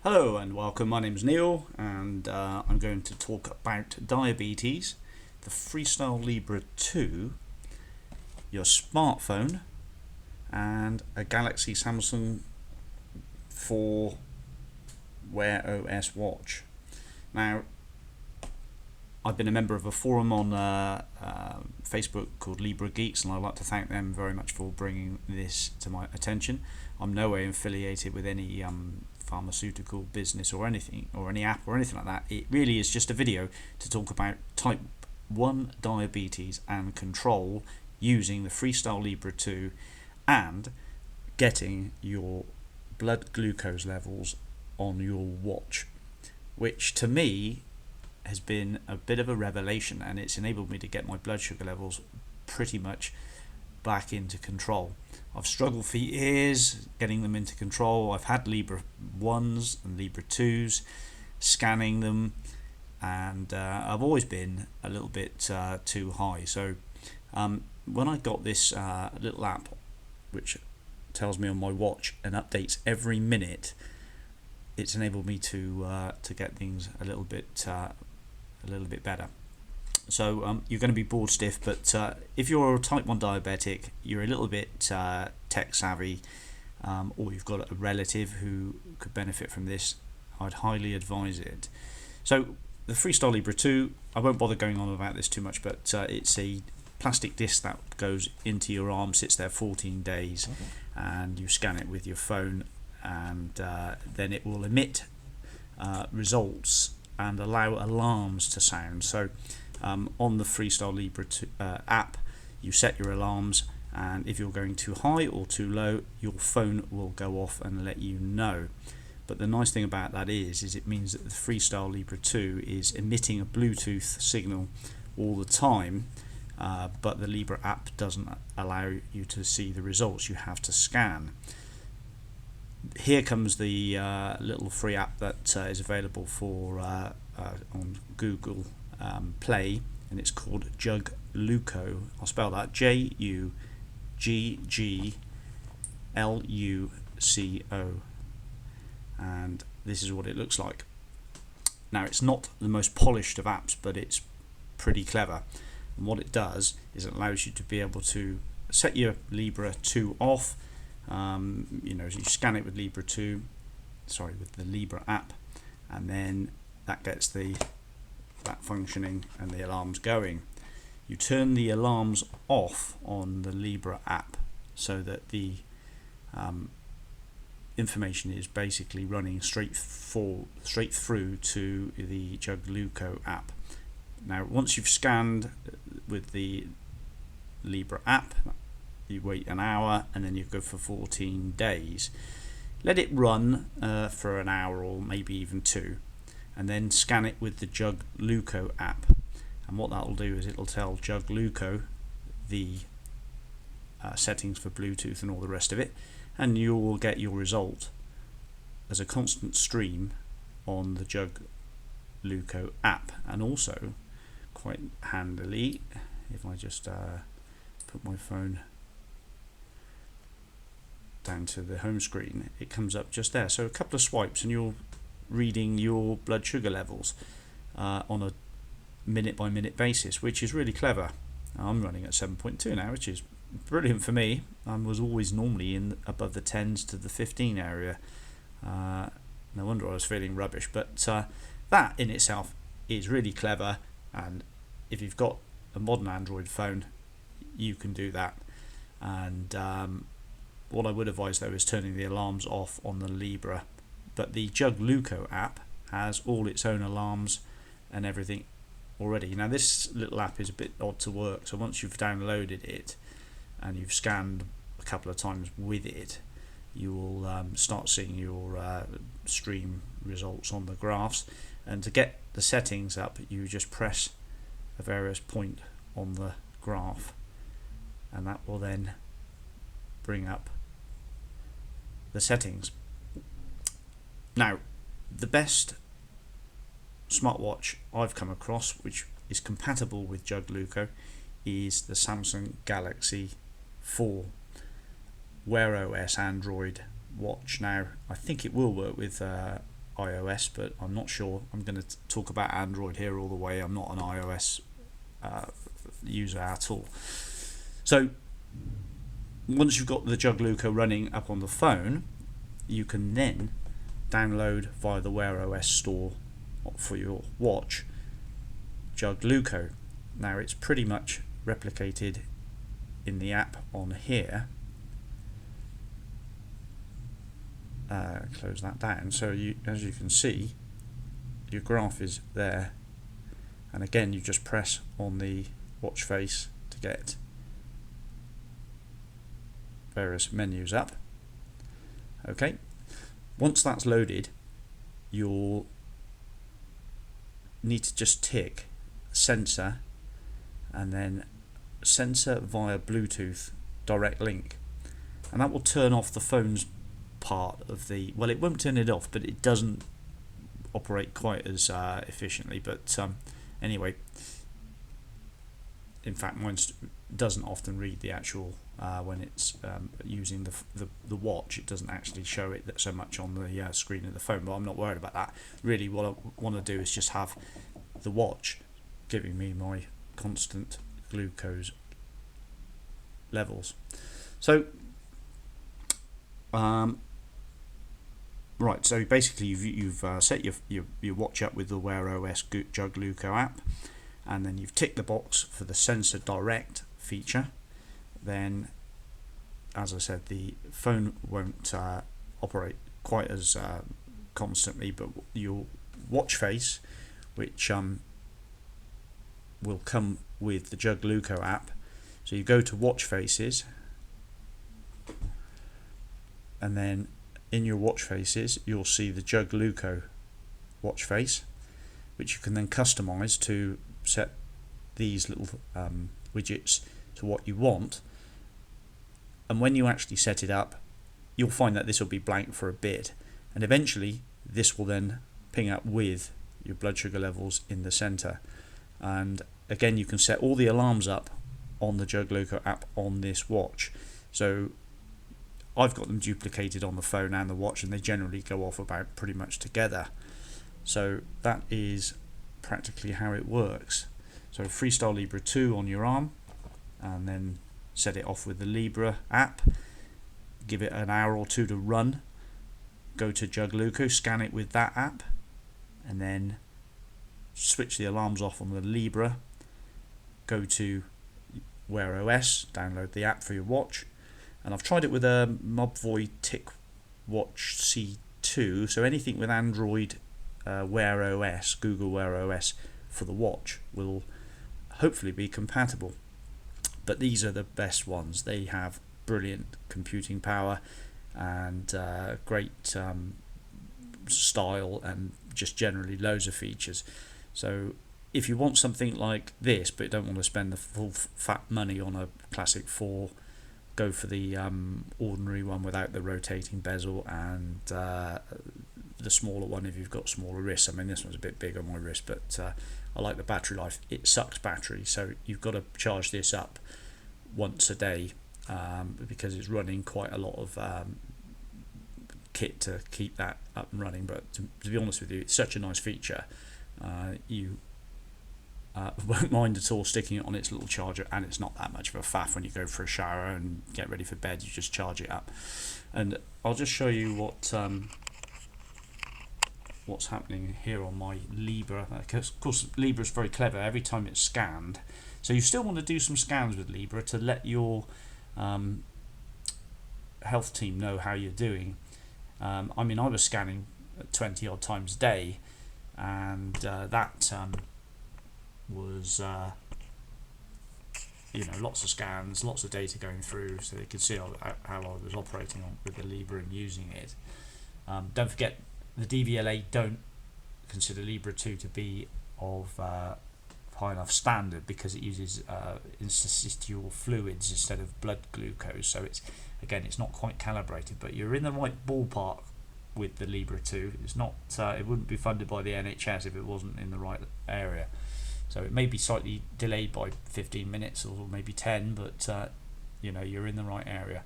Hello and welcome, my name is Neil and I'm going to talk about diabetes, the Freestyle Libre 2, your smartphone and a Galaxy Samsung 4 Wear OS watch. Now, I've been a member of a forum on Facebook called Libre Geeks, and I'd like to thank them very much for bringing this to my attention. I'm no way affiliated with any pharmaceutical business or anything, or any app or anything like that. It really is just a video to talk about type 1 diabetes and control using the Freestyle Libre 2 and getting your blood glucose levels on your watch, which to me has been a bit of a revelation, and it's enabled me to get my blood sugar levels pretty much back into control. I've struggled for years getting them into control. I've had Libre 1s and Libre 2s, scanning them, and I've always been a little bit too high. So when I got this little app which tells me on my watch and updates every minute, it's enabled me to get things a little bit better. So you're going to be bored stiff, but if you're a type 1 diabetic, you're a little bit tech savvy, or you've got a relative who could benefit from this, I'd highly advise it. So the Freestyle Libre 2, I won't bother going on about this too much, but it's a plastic disc that goes into your arm, sits there 14 days, and you scan it with your phone, and then it will emit results and allow alarms to sound. So on the Freestyle Libre 2, app, you set your alarms, and if you're going too high or too low, your phone will go off and let you know. But the nice thing about that is it means that the Freestyle Libre 2 is emitting a Bluetooth signal all the time, but the Libre app doesn't allow you to see the results. You have to scan. Here comes the little free app that is available for on Google Play, and it's called Juggluco. I'll spell that Juggluco, and this is what it looks like. Now, it's not the most polished of apps, but it's pretty clever, and what it does is it allows you to be able to set your Libre 2 off. You scan it with Libre 2, with the Libre app, and then that gets that functioning and the alarms going. You turn the alarms off on the Libre app so that the information is basically running straight through to the Juggluco app. Now, once you've scanned with the Libre app, you wait an hour and then you go for 14 days. Let it run for an hour or maybe even 2, and then scan it with the Juggluco app. And what that will do is it'll tell Juggluco the settings for Bluetooth and all the rest of it, and you will get your result as a constant stream on the Juggluco app. And also, quite handily, if I just put my phone down to the home screen, it comes up just there. So a couple of swipes and you're reading your blood sugar levels on a minute by minute basis, which is really clever. I'm running at 7.2 now, which is brilliant for me. I was always normally in above the 10s to the 15 area. No wonder I was feeling rubbish, but that in itself is really clever, and if you've got a modern Android phone, you can do that. And what I would advise though is turning the alarms off on the Libre, but the Juggluco app has all its own alarms and everything already. Now, this little app is a bit odd to work, so once you've downloaded it and you've scanned a couple of times with it, you will start seeing your stream results on the graphs. And to get the settings up, you just press a various point on the graph, and that will then bring up the settings. Now, the best smartwatch I've come across which is compatible with Juggluco is the Samsung Galaxy 4 Wear OS Android watch. Now, I think it will work with iOS, but I'm not sure. I'm going to talk about Android here all the way. I'm not an iOS user at all. So once you've got the Juggluco running up on the phone, you can then download via the Wear OS store for your watch Juggluco. Now it's pretty much replicated in the app on here. Close that down. So as you can see, your graph is there, and again you just press on the watch face to get various menus up. Okay, once that's loaded, you'll need to just tick sensor and then sensor via Bluetooth direct link, and that will turn off the phone's part of the, well, it won't turn it off, but it doesn't operate quite as efficiently, but anyway, in fact mine doesn't often read the actual when it's using the watch. It doesn't actually show it so much on the screen of the phone, but I'm not worried about that. Really what I want to do is just have the watch giving me my constant glucose levels. So right, so basically you've set your watch up with the Wear OS Juggluco app, and then you've ticked the box for the sensor direct feature. Then, as I said, the phone won't operate quite as constantly, but your watch face, which will come with the Juggluco app. So you go to watch faces, and then in your watch faces you'll see the Juggluco watch face, which you can then customize to set these little widgets to what you want. And when you actually set it up, you'll find that this will be blank for a bit, and eventually this will then ping up with your blood sugar levels in the center. And again, you can set all the alarms up on the Juggluco app on this watch. So I've got them duplicated on the phone and the watch, and they generally go off about pretty much together. So that is practically how it works. So Freestyle Libre 2 on your arm, and then set it off with the Libre app, give it an hour or two to run, go to Juggluco, scan it with that app, and then switch the alarms off on the Libre, go to Wear OS, download the app for your watch. And I've tried it with a Mobvoi TicWatch C2, so anything with Android Wear OS, Google Wear OS for the watch will hopefully be compatible. But these are the best ones. They have brilliant computing power and great style, and just generally loads of features. So if you want something like this but don't want to spend the full fat money on a classic 4, go for the ordinary one without the rotating bezel, and the smaller one if you've got smaller wrists. I mean, this one's a bit big on my wrist, but I like the battery life. It sucks battery, so you've got to charge this up once a day because it's running quite a lot of kit to keep that up and running. But to be honest with you, it's such a nice feature. You won't mind at all sticking it on its little charger, and it's not that much of a faff when you go for a shower and get ready for bed. You just charge it up. And I'll just show you what's happening here on my Libre. Of course, Libre is very clever. Every time it's scanned, so you still want to do some scans with Libre to let your health team know how you're doing. I mean, I was scanning 20 odd times a day, and that was lots of scans, lots of data going through, so they could see how I was operating with the Libre and using it. Don't forget, the DVLA don't consider Libre 2 to be of high enough standard because it uses interstitial fluids instead of blood glucose. So it's not quite calibrated, but you're in the right ballpark with the Libre 2. It's not. It wouldn't be funded by the NHS if it wasn't in the right area. So it may be slightly delayed by 15 minutes or maybe 10, but you're in the right area.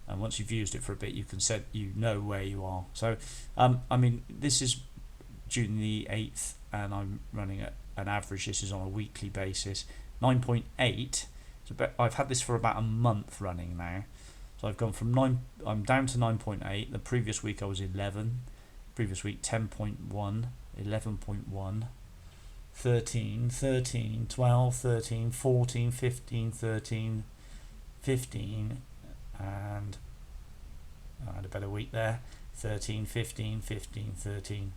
and once you've used it for a bit, you can set, you know where you are. So I mean, this is June the 8th, and I'm running at an average. This is on a weekly basis, 9.8. So I've had this for about a month running now. So I've gone from 9, I'm down to 9.8. The previous week I was 11. Previous week 10.1, 11.1, 13, 13, 12, 13, 14, 15, 13, 15, and I had a better week there. 13, 15, 15, 13,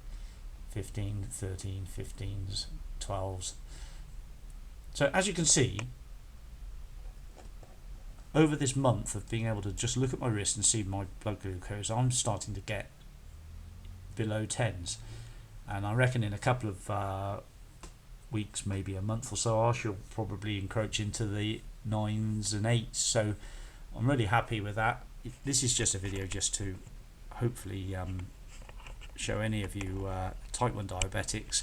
15, 13, 15s, 12s. So as you can see, over this month of being able to just look at my wrist and see my blood glucose, I'm starting to get below 10s, and I reckon in a couple of weeks, maybe a month or so, I shall probably encroach into the 9s and 8s. So I'm really happy with that. This is just a video just to hopefully show any of you type 1 diabetics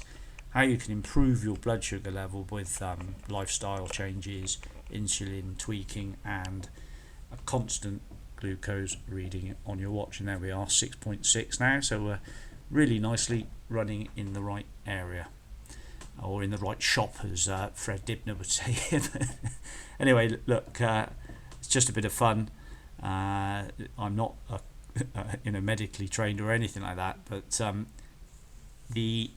how you can improve your blood sugar level with lifestyle changes, insulin tweaking, and a constant glucose reading on your watch. And there we are, 6.6 now, so we're really nicely running in the right area, or in the right shop, as Fred Dibner would say. Anyway, look, it's just a bit of fun. I'm not medically trained or anything like that, but the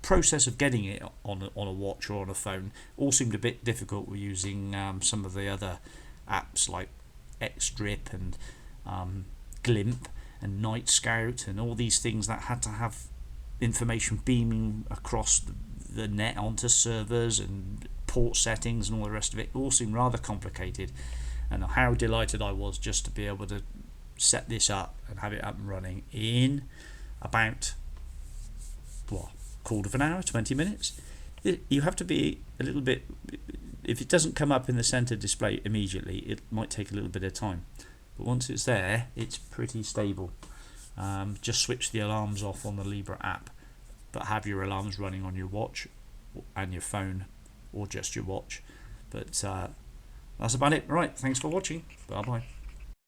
process of getting it on a watch or on a phone all seemed a bit difficult. We're using some of the other apps like X-Drip and Glimp and Night Scout and all these things that had to have information beaming across the net onto servers and port settings and all the rest of it. It all seemed rather complicated, and how delighted I was just to be able to set this up and have it up and running in about quarter of an hour, 20 minutes. You have to be a little bit, if it doesn't come up in the center display immediately, it might take a little bit of time, but once it's there, it's pretty stable. Just switch the alarms off on the Libre app, but have your alarms running on your watch and your phone, or just your watch. But that's about it. Right, thanks for watching. Bye bye.